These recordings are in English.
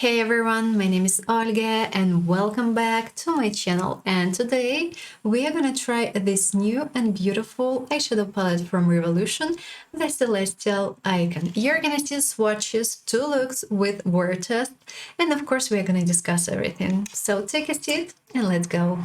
Hey everyone, my name is Olga and welcome back to my channel, and today we are gonna try this new and beautiful eyeshadow palette from Revolution, the Celestial Icon. You're gonna see swatches, 2 looks with word test, and of course we are gonna discuss everything. So take a seat and let's go.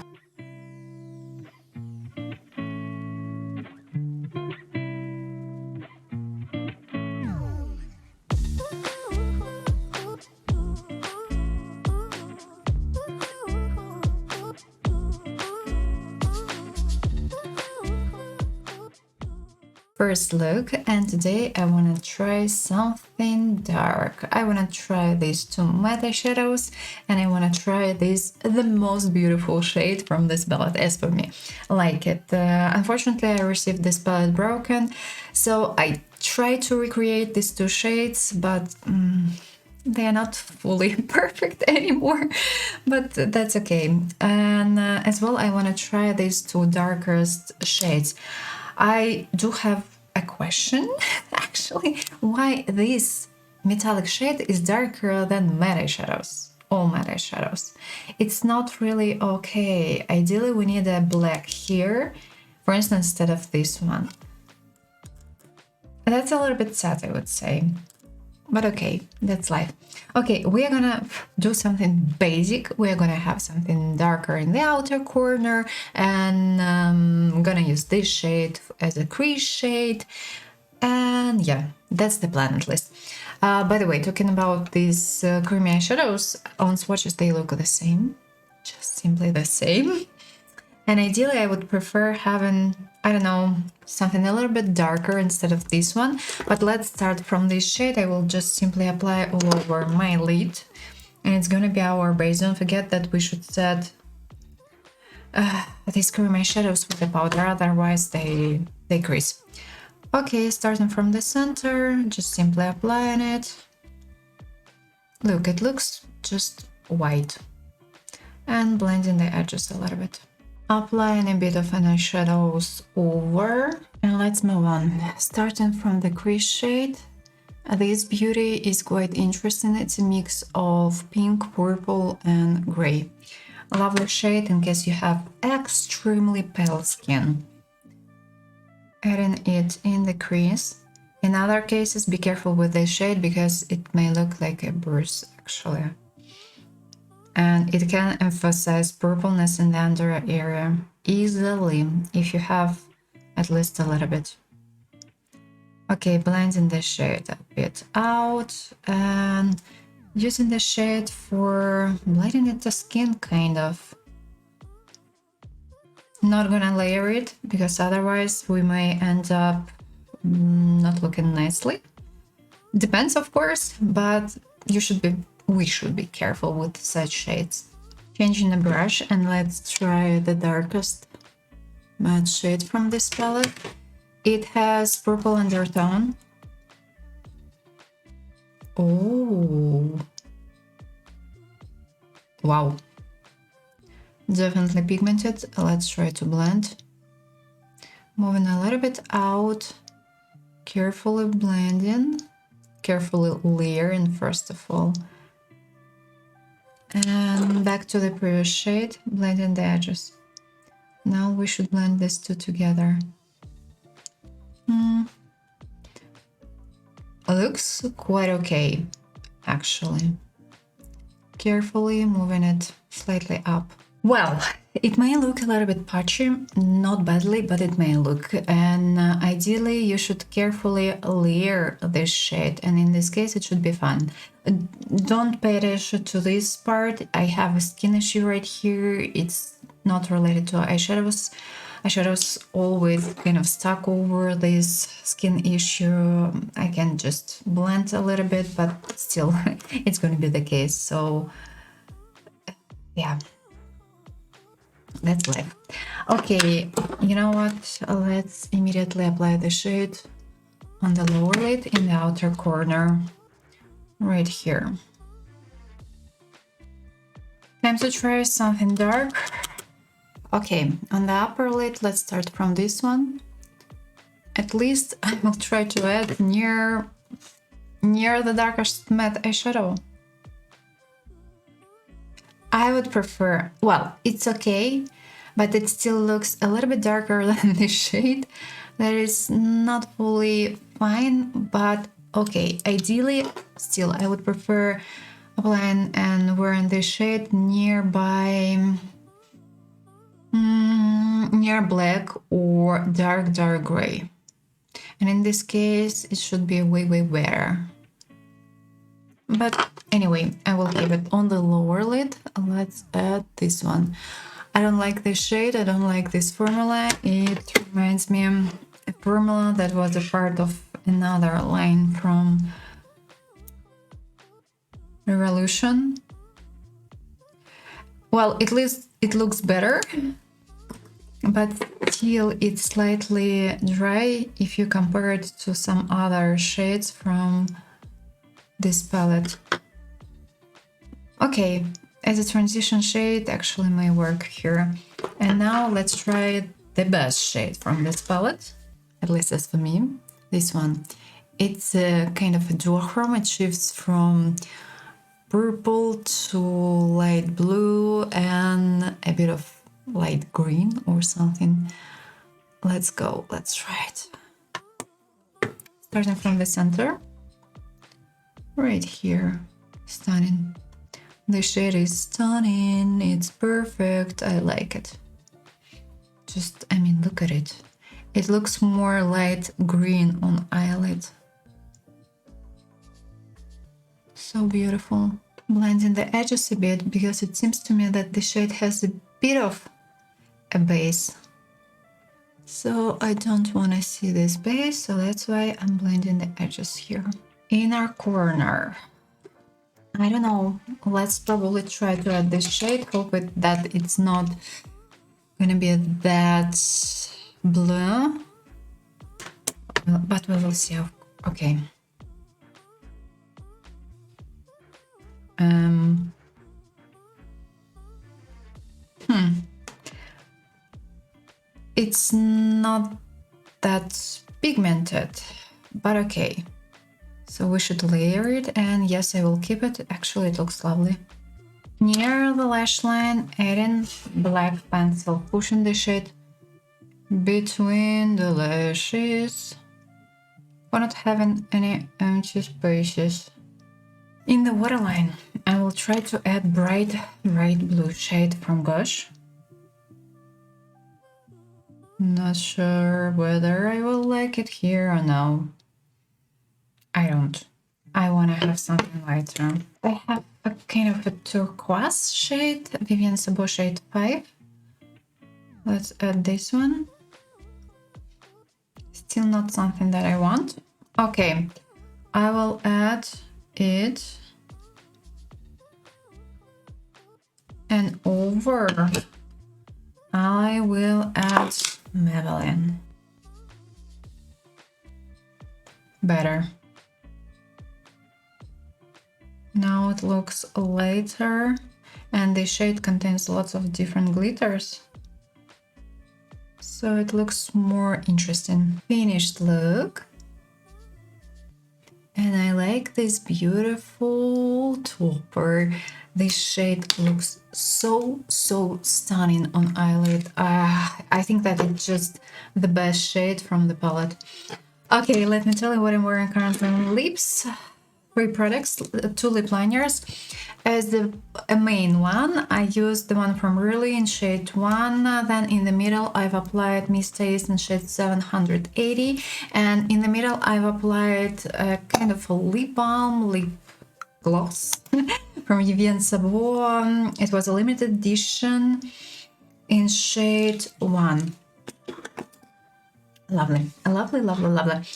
First look, and today I want to try something dark. I want to try these 2 matte eyeshadows, and I want to try this, the most beautiful shade from this palette as for me. Like it. Unfortunately, I received this palette broken, so I tried to recreate these 2 shades, but they are not fully perfect anymore, but that's okay. And as well, I want to try these 2 darkest shades. I do have a question, actually, why this metallic shade is darker than matte eyeshadows, all matte eyeshadows. It's not really okay. Ideally, we need a black here, for instance, instead of this one. That's a little bit sad, I would say. But okay, that's life. Okay, we are gonna do something basic. We are gonna have something darker in the outer corner, and I'm gonna use this shade as a crease shade. And yeah, that's the plan at least. By the way, talking about these creamy eyeshadows, on swatches they look the same, just simply the same. And ideally, I would prefer having, I don't know, something a little bit darker instead of this one. But let's start from this shade. I will just simply apply all over my lid. And it's gonna be our base. Don't forget that we should set these creamy shadows with the powder, otherwise they crease. Okay, starting from the center, just simply applying it. Look, it looks just white. And blending the edges a little bit. Applying a bit of an eyeshadows over, and let's move on. Starting from the crease shade, this beauty is quite interesting. It's a mix of pink, purple, and gray. A lovely shade in case you have extremely pale skin. Adding it in the crease. In other cases, be careful with this shade because it may look like a bruise actually. And it can emphasize purpleness in the under area easily if you have at least a little bit. Okay, blending the shade a bit out and using the shade for blending it to skin, kind of. Not gonna layer it because otherwise we may end up not looking nicely. Depends, of course, but we should be careful with such shades. Changing the brush, and let's try the darkest matte shade from this palette. It has purple undertone. Oh, wow, definitely pigmented. Let's try to blend. Moving a little bit out, carefully blending, carefully layering first of all. And back to the previous shade, blending the edges. Now we should blend these 2 together. Looks quite okay, actually. Carefully moving it slightly up. Well, it may look a little bit patchy, not badly, but it may look. And ideally, you should carefully layer this shade, and in this case, it should be fun. Don't pay attention to this part. I have a skin issue right here. It's not related to eyeshadows. Eyeshadows always kind of stuck over this skin issue. I can just blend a little bit, but still, it's going to be the case. So, yeah. That's life. Okay, you know what? Let's immediately apply the shade on the lower lid in the outer corner, right here. Time to try something dark. Okay, on the upper lid, let's start from this one. At least I will try to add near the darkest matte eyeshadow. I would prefer, well, it's okay, but it still looks a little bit darker than this shade. That is not fully fine, but okay. Ideally, still, I would prefer applying and wearing this shade nearby, near black or dark gray. And in this case, it should be way better. But anyway, I will keep it on the lower lid. Let's add this one. I don't like this shade. I don't like this formula. It reminds me of a formula that was a part of another line from Revolution. Well, at least it looks better, but still it's slightly dry if you compare it to some other shades from this palette. Okay, as a transition shade actually may work here. And now let's try the best shade from this palette, at least as for me, this one. It's a kind of a duochrome. It shifts from purple to light blue and a bit of light green or something. Let's go, let's try it. Starting from the center. Right here, stunning. The shade is stunning, it's perfect, I like it. Just, I mean, look at it. It looks more light green on eyelid. So beautiful. Blending the edges a bit because it seems to me that the shade has a bit of a base. So I don't want to see this base, so that's why I'm blending the edges here. Inner corner. I don't know. Let's probably try to add this shade. Hope that it's not gonna be that blue. But we will see. Okay. It's not that pigmented, but okay. So we should layer it, and yes, I will keep it. Actually, it looks lovely. Near the lash line, adding black pencil, pushing the shade between the lashes for not having any empty spaces. In the waterline, I will try to add bright blue shade from Gush. Not sure whether I will like it here or no. I don't. I want to have something lighter. I have a kind of a turquoise shade, Vivienne Sabo shade 5. Let's add this one. Still not something that I want. Okay, I will add it. And over, I will add Maybelline. Better. Now it looks lighter, and the shade contains lots of different glitters. So it looks more interesting. Finished look. And I like this beautiful topper. This shade looks so stunning on eyelid. I think that it's just the best shade from the palette. Okay, let me tell you what I'm wearing currently on lips. 3 products, 2 lip liners. As a main one, I used the one from Really in shade 1. Then in the middle, I've applied Miss Taste in shade 780. And in the middle, I've applied a kind of a lip balm, lip gloss from Vivienne Sabo. It was a limited edition in shade 1. Lovely, lovely.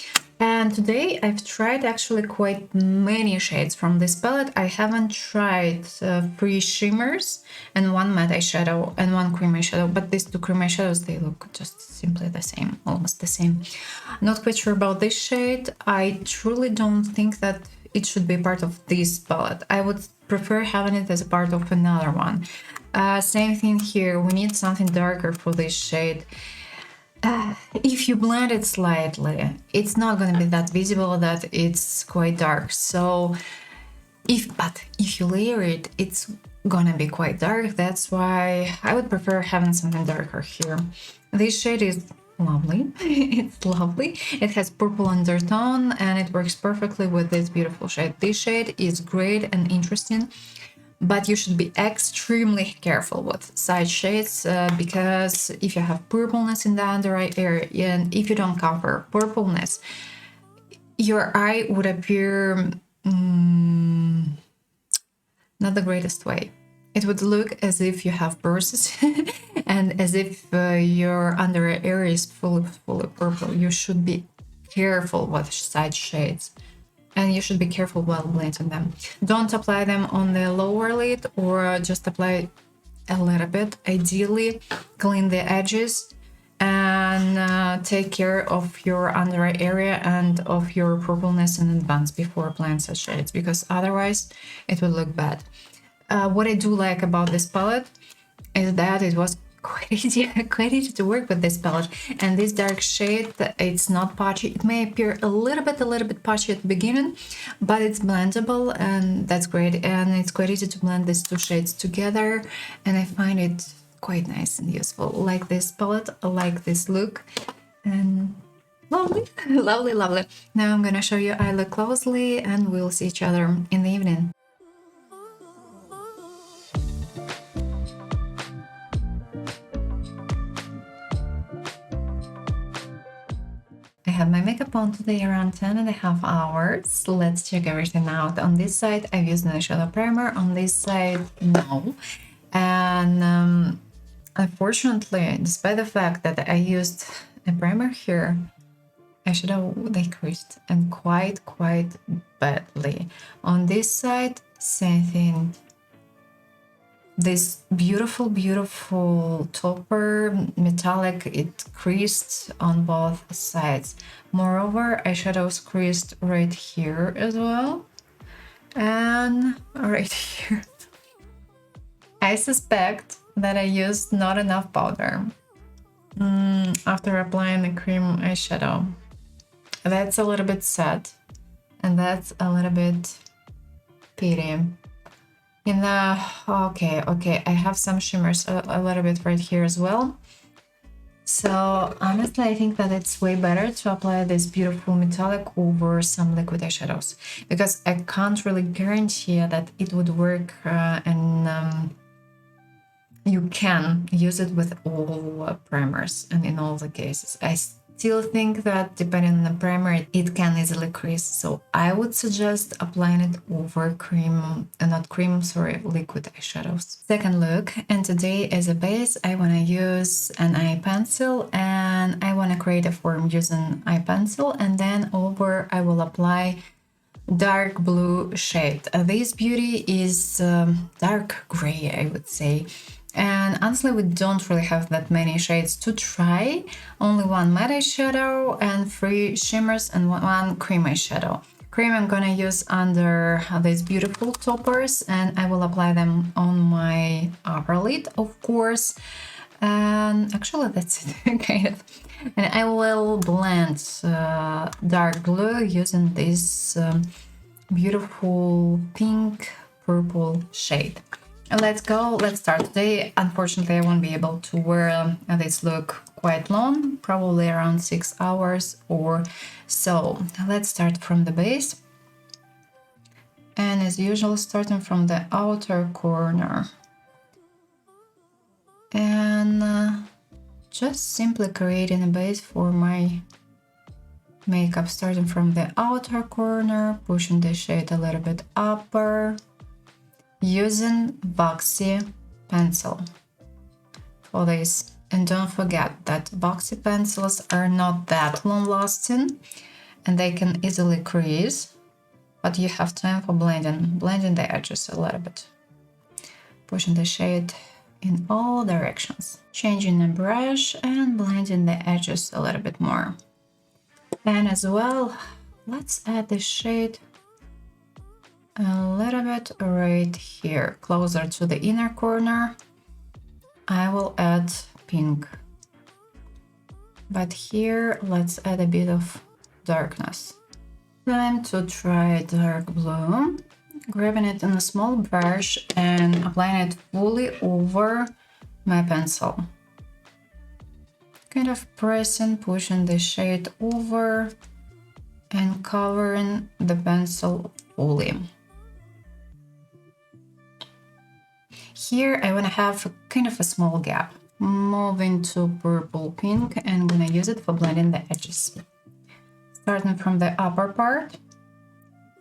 And today I've tried actually quite many shades from this palette. I haven't tried 3 shimmers and 1 matte eyeshadow and 1 cream eyeshadow, but these 2 cream eyeshadows, they look just simply the same, almost the same. Not quite sure about this shade. I truly don't think that it should be part of this palette. I would prefer having it as a part of another one. Same thing here. We need something darker for this shade. If you blend it slightly, it's not going to be that visible that it's quite dark. So if you layer it, it's gonna be quite dark. That's why I would prefer having something darker here. This shade is lovely. It's lovely. It has purple undertone and it works perfectly with this beautiful shade. This shade is great and interesting, but you should be extremely careful with side shades because if you have purpleness in the under eye area and if you don't cover purpleness, your eye would appear not the greatest way. It would look as if you have bruises and as if your under area is full of purple. You should be careful with side shades and you should be careful while blending them. Don't apply them on the lower lid or just apply a little bit. Ideally, clean the edges and take care of your under eye area and of your purpleness in advance before applying such shades, because otherwise it will look bad. What I do like about this palette is that it was quite easy to work with this palette. And this dark shade, it's not patchy. It may appear a little bit patchy at the beginning, but it's blendable and that's great. And it's quite easy to blend these two shades together. And I find it quite nice and useful. Like this palette, I like this look. And lovely, lovely, lovely. Now I'm gonna show you eye look closely and we'll see each other in the evening. I have my makeup on today around 10.5 hours. Let's check everything out. On this side, I've used an eyeshadow primer. On this side, no. And unfortunately, despite the fact that I used a primer here, eyeshadow decreased and quite badly. On this side, same thing. This beautiful topper metallic, it creased on both sides. Moreover, eyeshadows creased right here as well and right here. I suspect that I used not enough powder after applying the cream eyeshadow. That's a little bit sad and that's a little bit pity. In the okay, I have some shimmers a little bit right here as well. So honestly, I think that it's way better to apply this beautiful metallic over some liquid eyeshadows, because I can't really guarantee that it would work and you can use it with all primers and in all the cases. I still think that depending on the primer, it can easily crease. So I would suggest applying it over liquid eyeshadows. Second look, and today as a base, I want to use an eye pencil and I want to create a form using eye pencil, and then over I will apply dark blue shade. This beauty is dark gray, I would say. And honestly, we don't really have that many shades to try. Only one matte eyeshadow and 3 shimmers and one cream eyeshadow. Cream I'm gonna use under these beautiful toppers and I will apply them on my upper lid, of course. And actually that's it, kind of. And I will blend dark blue using this beautiful pink purple shade. Let's go, let's start. Today, unfortunately, I won't be able to wear this look quite long, probably around 6 hours or so. Let's start from the base. And as usual, starting from the outer corner. And just simply creating a base for my makeup, starting from the outer corner, pushing the shade a little bit upper, using boxy pencil for this. And don't forget that boxy pencils are not that long lasting and they can easily crease, but you have time for blending the edges a little bit, pushing the shade in all directions, changing the brush and blending the edges a little bit more. And as well, let's add the shade a little bit right here, closer to the inner corner. I will add pink, but here let's add a bit of darkness. Time to try dark blue. grabbing it in a small brush and applying it fully over my pencil. Kind of pressing, pushing the shade over and covering the pencil fully. Here I want to have kind of a small gap. Moving to purple pink and I'm gonna use it for blending the edges. Starting from the upper part.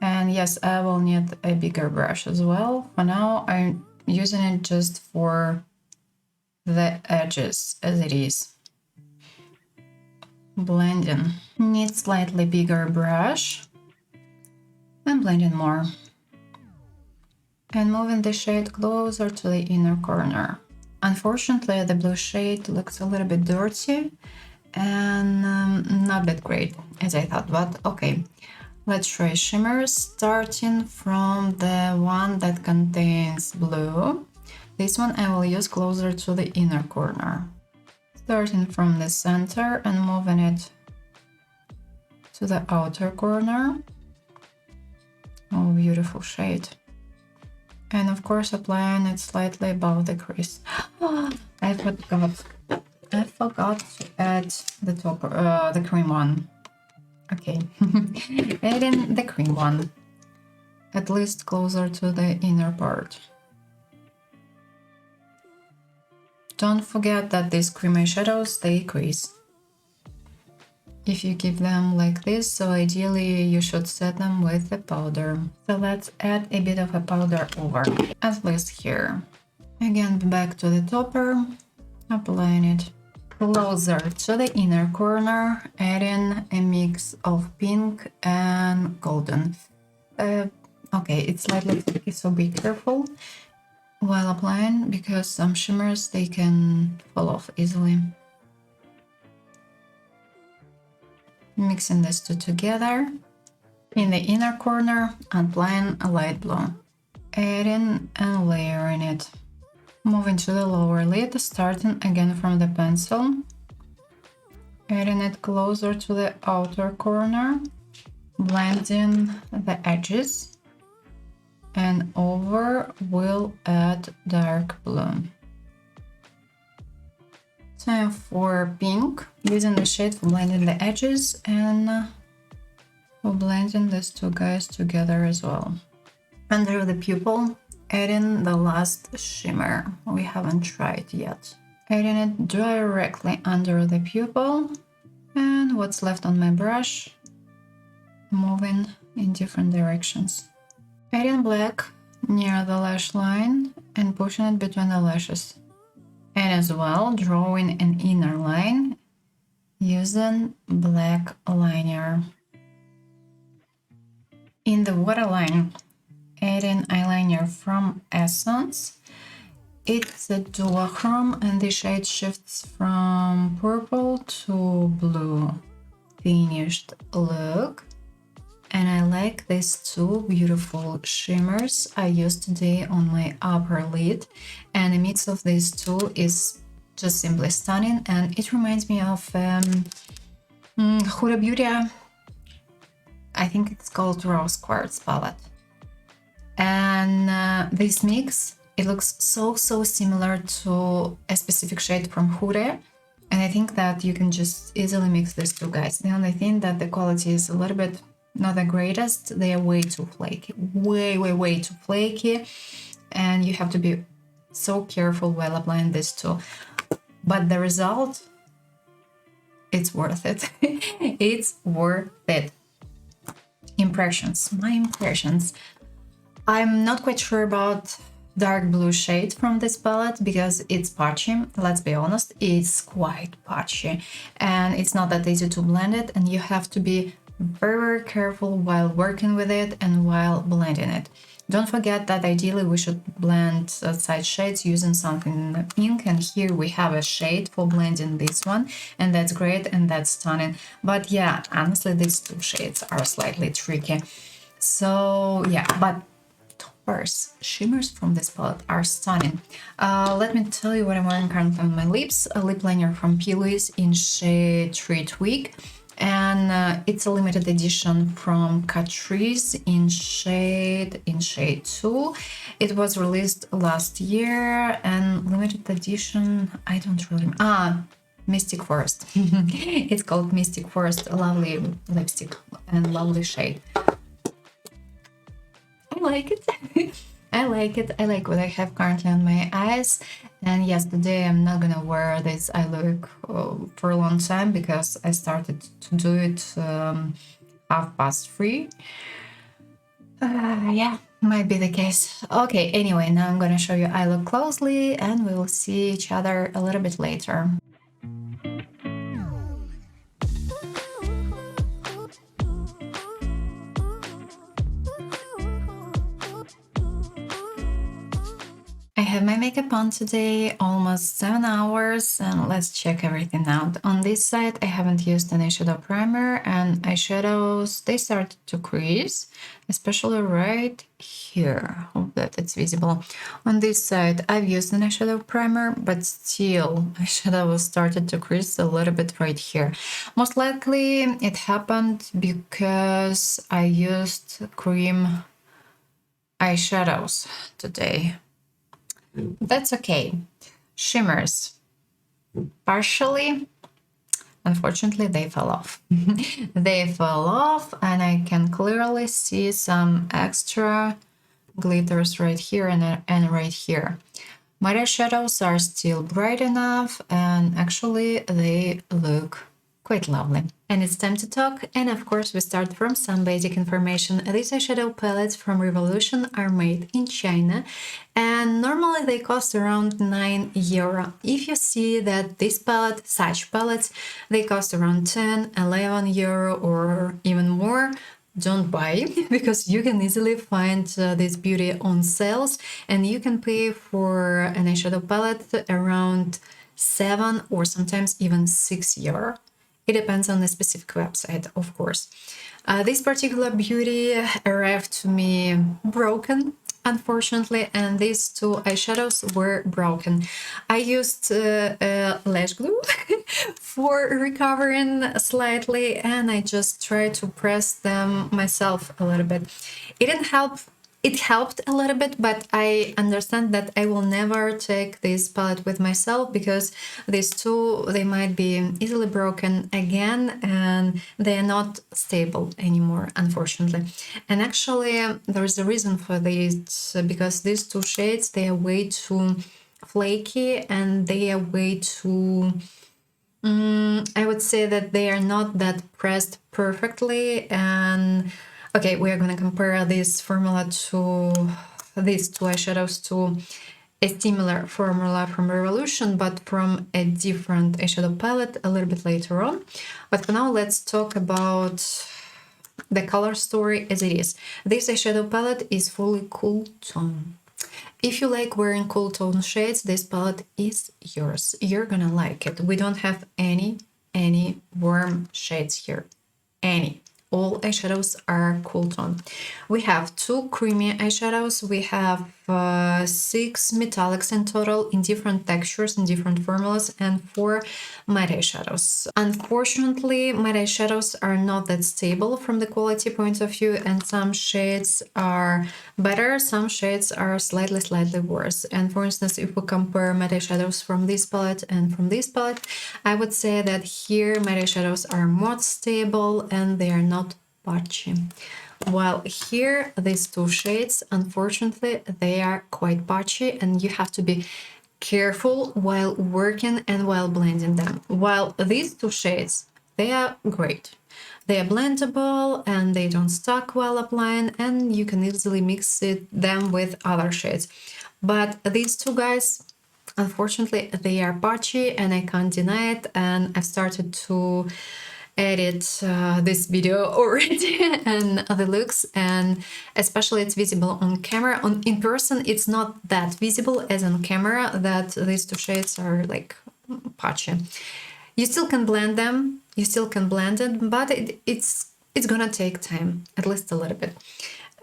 And yes, I will need a bigger brush as well. For now, I'm using it just for the edges as it is. Blending. Need slightly bigger brush. And blending more. And moving the shade closer to the inner corner. Unfortunately, the blue shade looks a little bit dirty and not that great as I thought, but okay. Let's try shimmers, starting from the one that contains blue. This one I will use closer to the inner corner. Starting from the center and moving it to the outer corner. Oh, beautiful shade. And of course applying it slightly above the crease. Oh, I forgot to add the top, the cream one. Okay, adding the cream one, at least closer to the inner part. Don't forget that these cream eyeshadows, they crease. If you keep them like this, so ideally you should set them with the powder. So let's add a bit of a powder over, at least here. Again, back to the topper, applying it closer to the inner corner, adding a mix of pink and golden. Okay, it's slightly tricky, so be careful while applying, because some shimmers, they can fall off easily. Mixing these two together. In the inner corner, applying a light blue, adding and layering it. Moving to the lower lid, starting again from the pencil, adding it closer to the outer corner, blending the edges, and over we'll add dark blue. Time for pink, using the shade for blending the edges and for blending these two guys together as well. Under the pupil, adding the last shimmer we haven't tried yet. Adding it directly under the pupil, and what's left on my brush, moving in different directions. Adding black near the lash line and pushing it between the lashes. And as well, drawing an inner line using black liner. In the waterline, adding eyeliner from Essence. It's a duochrome and the shade shifts from purple to blue. Finished look. And I like these two beautiful shimmers I used today on my upper lid. And the mix of these two is just simply stunning. And it reminds me of Huda Beauty. I think it's called Rose Quartz palette. And this mix, it looks so similar to a specific shade from Huda. And I think that you can just easily mix these two guys. The only thing that the quality is a little bit not the greatest. They are way too flaky, way too flaky, and you have to be so careful while applying this too. But the result, it's worth it. It's worth it. Impressions, my impressions. I'm not quite sure about dark blue shade from this palette because it's patchy. Let's be honest, it's quite patchy, and it's not that easy to blend it, and you have to be very careful while working with it and while blending it. Don't forget that ideally we should blend side shades using something pink, and here we have a shade for blending this one, and that's great and that's stunning. But yeah, honestly, these two shades are slightly tricky. So yeah, but toppers, shimmers from this palette are stunning. Let me tell you what I'm wearing currently on my lips. A lip liner from P. Louise in shade Treat Week. and it's a limited edition from Catrice in shade 2. It was released last year, and limited edition, I don't really Mystic Forest. It's called Mystic Forest. A lovely lipstick and lovely shade. I like it. I like it. I like what I have currently on my eyes. And yes, today I'm not gonna wear this eye look for a long time because I started to do it 3:30. Yeah, might be the case. Okay, anyway, now I'm gonna show you eye look closely and we will see each other a little bit later. I have my makeup on today, almost 7 hours, and let's check everything out. On this side, I haven't used an eyeshadow primer, and eyeshadows, they started to crease, especially right here. Hope that it's visible. On this side, I've used an eyeshadow primer, but still, eyeshadow started to crease a little bit right here. Most likely, it happened because I used cream eyeshadows today. That's okay. Shimmers, partially, unfortunately, they fell off. They fell off, and I can clearly see some extra glitters right here and right here. My eyeshadows are still bright enough, and actually they look quite lovely. And it's time to talk, and of course we start from some basic information. These eyeshadow palettes from Revolution are made in China, and normally they cost around 9 euro. If you see that this palette, such palettes, they cost around 10, 11 euro or even more, don't buy because you can easily find this beauty on sales, and you can pay for an eyeshadow palette around 7 or sometimes even 6 euro. It depends on the specific website, of course. This particular beauty arrived to me broken, unfortunately, and these two eyeshadows were broken. I used lash glue for recovering slightly, and I just tried to press them myself a little bit. It didn't help. It helped a little bit, but I understand that I will never take this palette with myself because these two, they might be easily broken again and they are not stable anymore, unfortunately. And actually, there is a reason for this because these two shades, they are way too flaky and they are way too... I would say that they are not that pressed perfectly. And okay, we are going to compare this formula to these two eyeshadows to a similar formula from Revolution, but from a different eyeshadow palette a little bit later on. But for now, let's talk about the color story as it is. This eyeshadow palette is fully cool tone. If you like wearing cool tone shades, this palette is yours. You're gonna like it. We don't have any warm shades here. Any. All eyeshadows are cool tone. We have 2 creamy eyeshadows. We have 6 metallics in total in different textures and different formulas, and 4 matte eyeshadows. Unfortunately, matte eyeshadows are not that stable from the quality point of view, and some shades are better, some shades are slightly worse. And for instance, if we compare matte eyeshadows from this palette and from this palette, I would say that here matte eyeshadows are more stable and they are not patchy. While here, these two shades, unfortunately, they are quite patchy and you have to be careful while working and while blending them. While these two shades, they are great. They are blendable and they don't stuck while applying, and you can easily mix them with other shades. But these two guys, unfortunately, they are patchy and I can't deny it, and I've started to edit this video already and the looks, and especially it's visible on camera. In person it's not that visible as on camera that these two shades are like patchy. You still can blend them, you still can blend it, but it's gonna take time, at least a little bit.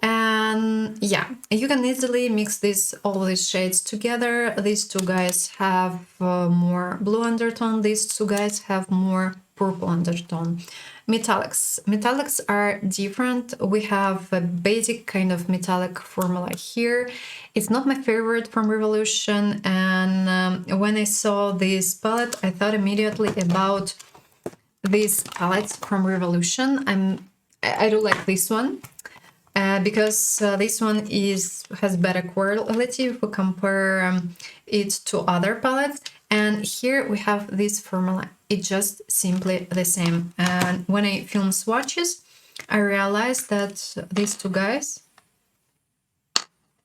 And yeah, you can easily mix all these shades together. These two guys have more blue undertone, these two guys have more purple undertone. Metallics. Metallics are different. We have a basic kind of metallic formula here. It's not my favorite from Revolution, and when I saw this palette, I thought immediately about these palettes from Revolution. I do like this one. Because this one has better quality if we compare it to other palettes. And here we have this formula. It's just simply the same. And when I film swatches, I realized that these two guys,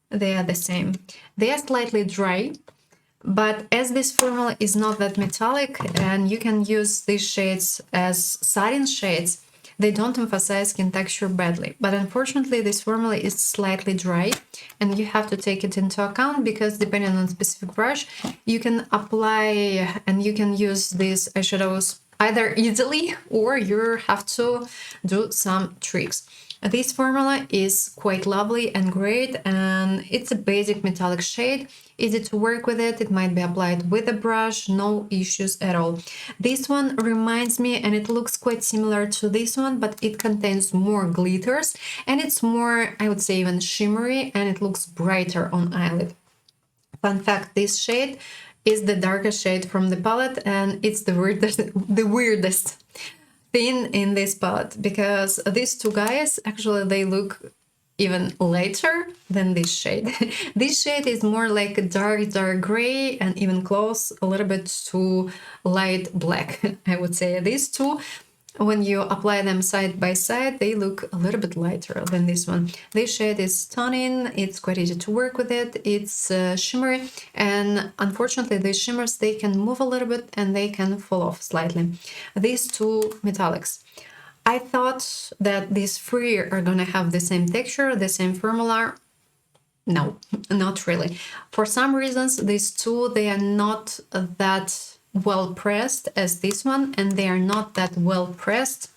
they are the same. They are slightly dry, but as this formula is not that metallic and you can use these shades as satin shades, they don't emphasize skin texture badly. But unfortunately, this formula is slightly dry and you have to take it into account because depending on specific brush, you can apply and you can use these eyeshadows either easily or you have to do some tricks. This formula is quite lovely and great, and it's a basic metallic shade, easy to work with it. It might be applied with a brush, no issues at all. This one reminds me, and it looks quite similar to this one, but it contains more glitters and it's more, I would say, even shimmery, and it looks brighter on eyelid. Fun fact, this shade is the darkest shade from the palette, and it's the weirdest thing in this palette, because these two guys actually they look even lighter than this shade. This shade is more like a dark gray and even close a little bit to light black. I would say these two, when you apply them side by side, they look a little bit lighter than this one. This shade is stunning. It's quite easy to work with it. It's shimmery, and unfortunately these shimmers, they can move a little bit and they can fall off slightly. These two metallics, I thought that these three are gonna have the same texture, the same formula. No, not really. For some reasons, these two, they are not that well pressed as this one, and they are not that well pressed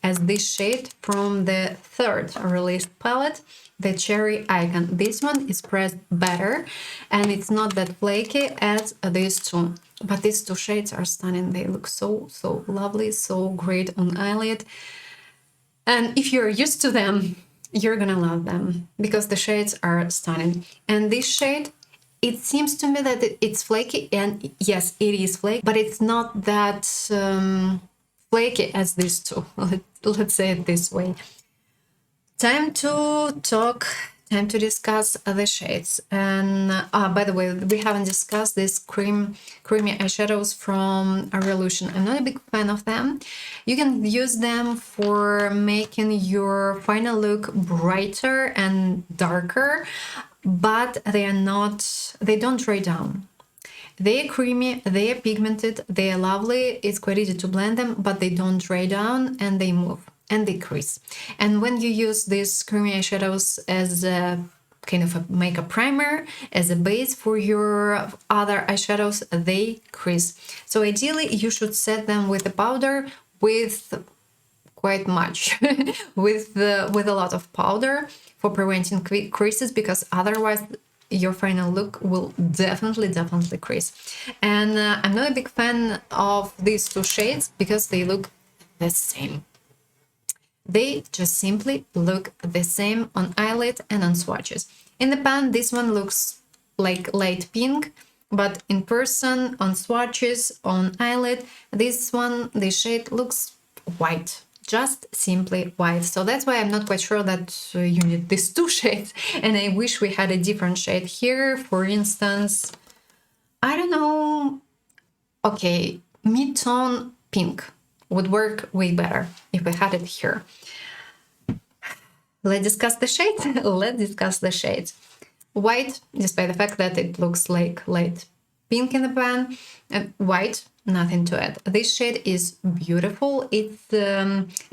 as this shade from the third released palette, the Cherry Icon. This one is pressed better and it's not that flaky as these two, but these two shades are stunning. They look so lovely, so great on eyelid, and if you're used to them, you're gonna love them because the shades are stunning. And this shade, it seems to me that it's flaky, and yes, it is flaky, but it's not that flaky as these two. Let's say it this way. Time to discuss the shades. And by the way, we haven't discussed these creamy eyeshadows from Revolution. I'm not a big fan of them. You can use them for making your final look brighter and darker, but they don't dry down. They're creamy, they are pigmented, they are lovely, it's quite easy to blend them, but they don't dry down and they move and they crease. And when you use these creamy eyeshadows as a kind of a makeup primer, as a base for your other eyeshadows, they crease. So ideally you should set them with a powder with quite much, with a lot of powder for preventing creases, because otherwise your final look will definitely crease. And I'm not a big fan of these two shades because they look the same. They just simply look the same on eyelid and on swatches. In the pan, this one looks like light pink, but in person, on swatches, on eyelid, this shade looks white. Just simply white. So that's why I'm not quite sure that you need these two shades, and I wish we had a different shade here. For instance, I don't know, okay, mid-tone pink would work way better if we had it here. Let's discuss the shades. Let's discuss the shades. White, despite the fact that it looks like light pink in the pan, and white, nothing to add. This shade is beautiful. It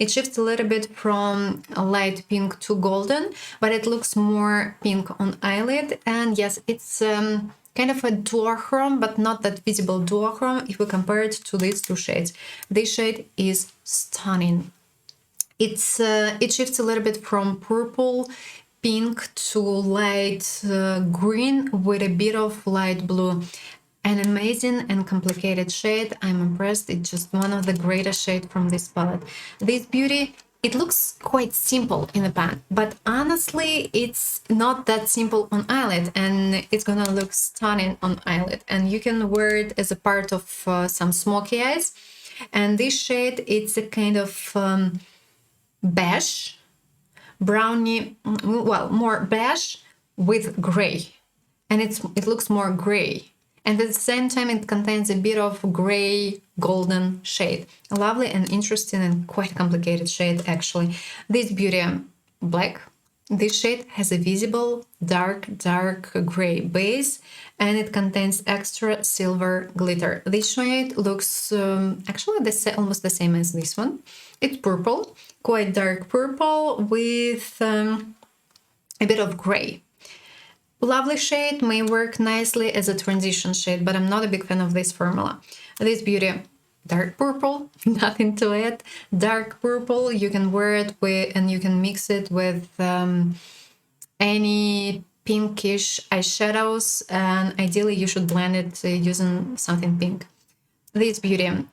shifts a little bit from light pink to golden, but it looks more pink on eyelid. And yes, it's kind of a duochrome, but not that visible duochrome if we compare it to these two shades. This shade is stunning. It shifts a little bit from purple, pink to light green with a bit of light blue. An amazing and complicated shade. I'm impressed. It's just one of the greatest shades from this palette. This beauty, it looks quite simple in the pan, but honestly, it's not that simple on eyelid, and it's gonna look stunning on eyelid. And you can wear it as a part of some smoky eyes. And this shade, it's a kind of beige, brownie, well, more beige with gray, and it looks more gray, and at the same time it contains a bit of gray golden shade. A lovely and interesting and quite complicated shade, actually. This beauty, black, this shade has a visible dark gray base, and it contains extra silver glitter. This shade looks actually almost the same as this one. It's purple, quite dark purple with a bit of gray. Lovely shade, may work nicely as a transition shade, but I'm not a big fan of this formula. This beauty, dark purple, nothing to it. Dark purple, you can wear it with, and you can mix it with any pinkish eyeshadows, and ideally you should blend it using something pink. This beauty,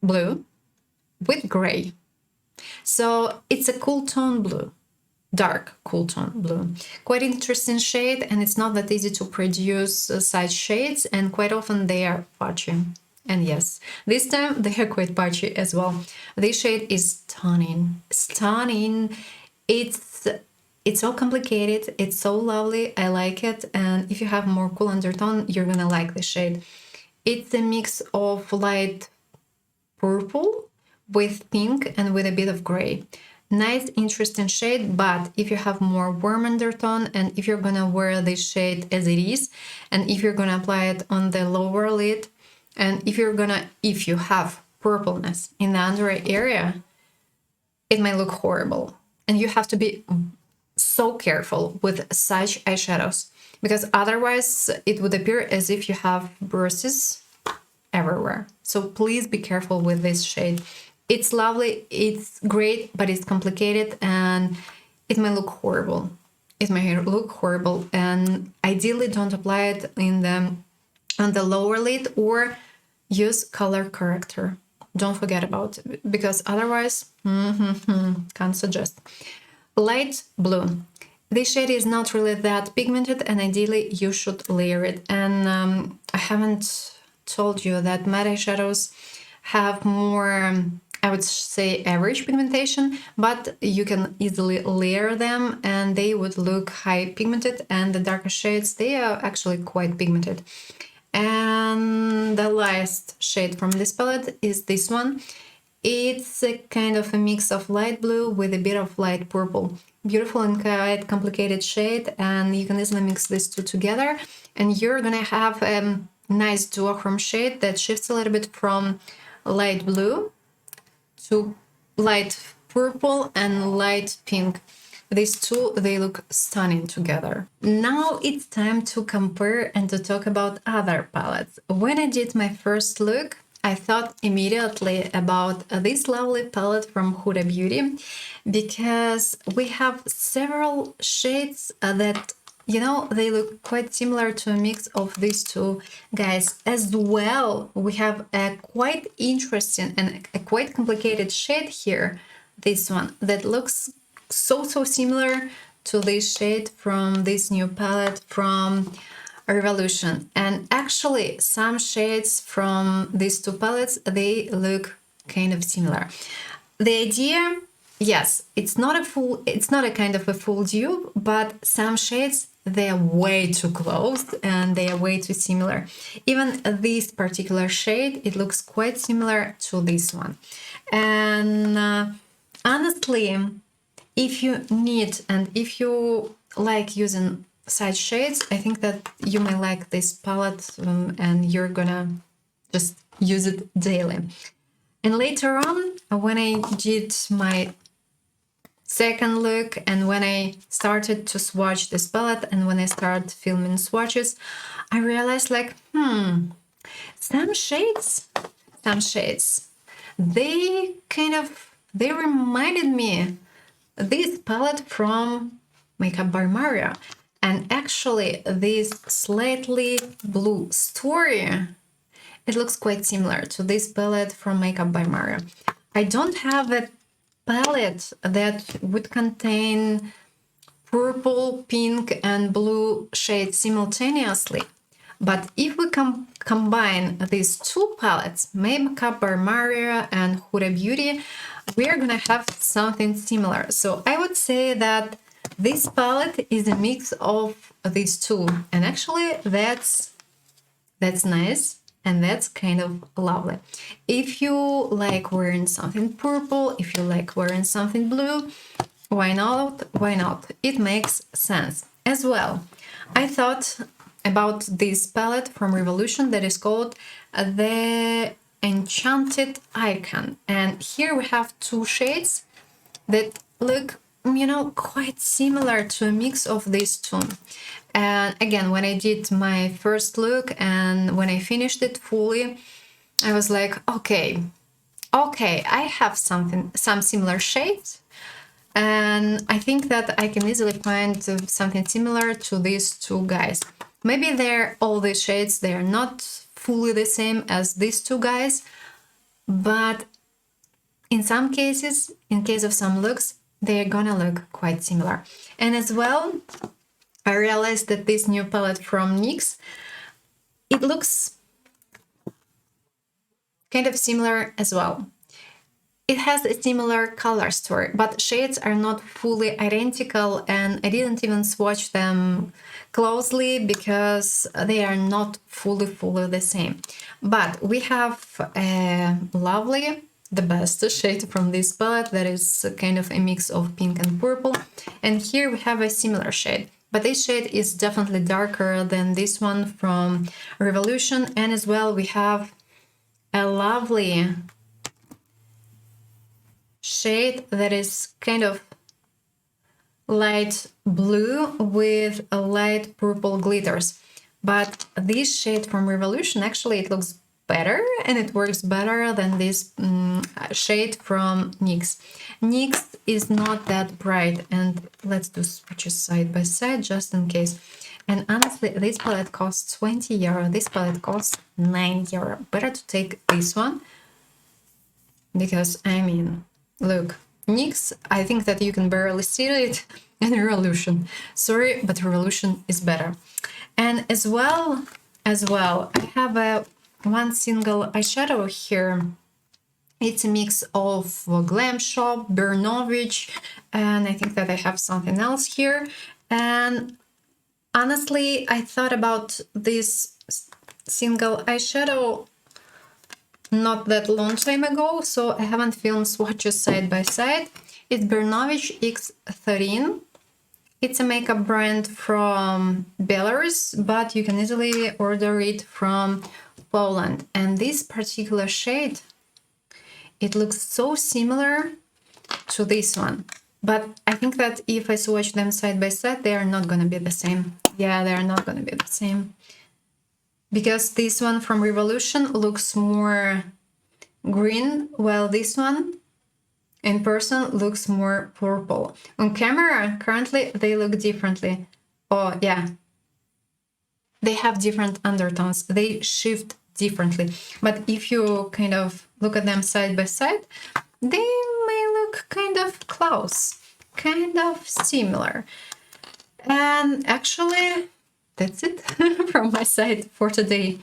blue with gray. So it's a cool tone blue. Dark cool tone blue. Quite interesting shade, and it's not that easy to produce such shades, and quite often they are patchy. And yes, this time they are quite patchy as well. This shade is stunning. Stunning. It's so complicated, it's so lovely, I like it, and if you have more cool undertone, you're gonna like the shade. It's a mix of light purple with pink and with a bit of gray. Nice, interesting shade, but if you have more warm undertone, and if you're gonna wear this shade as it is, and if you're gonna apply it on the lower lid, and if you have purpleness in the under eye area, it might look horrible. And you have to be so careful with such eyeshadows, because otherwise it would appear as if you have bruises everywhere. So please be careful with this shade. It's lovely, it's great, but it's complicated, and it may look horrible. It may look horrible, and ideally don't apply it on the lower lid, or use color corrector. Don't forget about it, because otherwise, can't suggest. Light blue. This shade is not really that pigmented, and ideally you should layer it. And I haven't told you that matte eyeshadows have more, I would say, average pigmentation, but you can easily layer them and they would look high pigmented, and the darker shades, they are actually quite pigmented. And the last shade from this palette is this one. It's a kind of a mix of light blue with a bit of light purple. Beautiful and quite complicated shade, and you can easily mix these two together, and you're gonna have a nice duochrome shade that shifts a little bit from light blue to light purple and light pink. These two, they look stunning together. Now it's time to compare and to talk about other palettes. When I did my first look, I thought immediately about this lovely palette from Huda Beauty, because we have several shades that, you know, they look quite similar to a mix of these two guys. As well, we have a quite interesting and a quite complicated shade here, this one, that looks so similar to this shade from this new palette from Revolution. And actually some shades from these two palettes, they look kind of similar. The idea, yes, it's not a kind of a full dupe, but some shades, they are way too close and they are way too similar. Even this particular shade, it looks quite similar to this one. And honestly, if you need and if you like using such shades, I think that you may like this palette, and you're gonna just use it daily. And later on, when I did my second look and when I started to swatch this palette and when I started filming swatches, I realized like, some shades, they reminded me this palette from Makeup by Mario. And actually, this slightly blue story, it looks quite similar to this palette from Makeup by Mario. I don't have a palette that would contain purple, pink, and blue shades simultaneously. But if we combine these two palettes, Makeup by Mario and Huda Beauty, we're gonna have something similar. So I would say that this palette is a mix of these two, and actually that's nice and that's kind of lovely. If you like wearing something purple, if you like wearing something blue, why not? Why not? It makes sense. As well, I thought about this palette from Revolution that is called the Enchanted Icon. And here we have two shades that look, you know, quite similar to a mix of these two. And again, when I did my first look and when I finished it fully, I was like, okay, I have some similar shades. And I think that I can easily find something similar to these two guys. Maybe they're all the shades, they are not fully the same as these two guys, but in some cases, in case of some looks, they're gonna look quite similar. And as well, I realized that this new palette from NYX, it looks kind of similar as well. It has a similar color story, but shades are not fully identical, and I didn't even swatch them closely because they are not fully the same. But we have a lovely, the best shade from this palette that is kind of a mix of pink and purple, and here we have a similar shade. But this shade is definitely darker than this one from Revolution, and as well we have a lovely shade that is kind of light blue with a light purple glitters. But this shade from Revolution, actually it looks better and it works better than this shade from NYX. NYX is not that bright, and let's do swatches side by side just in case. And honestly, this palette costs 20 euro, this palette costs 9 euro. Better to take this one because, I mean, look, NYX, I think that you can barely see it, and Revolution. Sorry, but Revolution is better. And as well, I have one single eyeshadow here. It's a mix of Glam Shop, Bernovich, and I think that I have something else here. And honestly, I thought about this single eyeshadow not that long time ago, so I haven't filmed swatches side by side. It's Bernovich X13. It's a makeup brand from Belarus, but you can easily order it from Poland. And this particular shade, it looks so similar to this one. But I think that if I swatch them side by side, they are not gonna be the same. Yeah, they are not gonna be the same. Because this one from Revolution looks more green, while this one in person looks more purple. On camera, currently, they look differently. Oh, yeah. They have different undertones. They shift differently. But if you kind of look at them side by side, they may look kind of close, kind of similar. And actually, that's it from my side for today.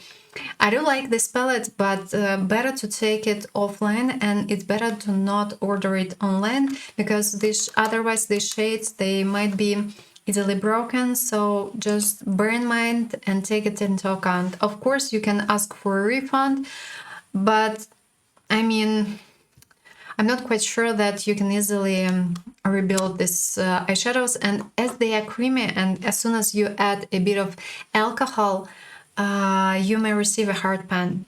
I do like this palette, but better to take it offline, and it's better to not order it online because otherwise these shades, they might be easily broken. So just bear in mind and take it into account. Of course, you can ask for a refund, but I mean, I'm not quite sure that you can easily rebuild these eyeshadows, and as they are creamy and as soon as you add a bit of alcohol, you may receive a hard pan.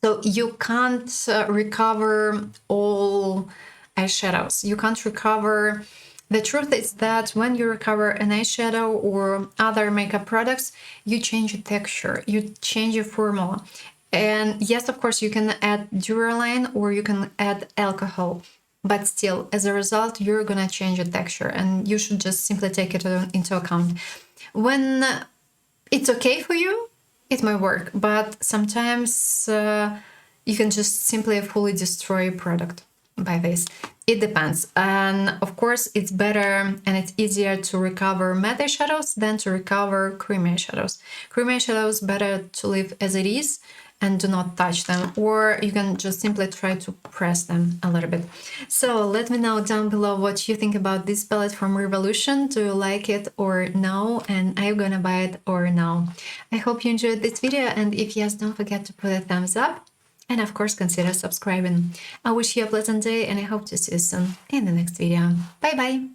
So you can't recover all eyeshadows. You can't recover. The truth is that when you recover an eyeshadow or other makeup products, you change the texture, you change your formula. And yes, of course, you can add Duraline or you can add alcohol. but still, as a result, you're gonna change the texture, and you should just simply take it into account. When it's okay for you, it might work, but sometimes you can just simply fully destroy a product by this. It depends. And of course, it's better and it's easier to recover matte eyeshadows than to recover creamy eyeshadows. Creamy eyeshadows better to leave as it is and do not touch them, or you can just simply try to press them a little bit. So let me know down below what you think about this palette from Revolution. Do you like it or no? And are you gonna buy it or no? I hope you enjoyed this video, and if yes, don't forget to put a thumbs up. And of course, consider subscribing. I wish you a pleasant day, and I hope to see you soon in the next video. Bye bye!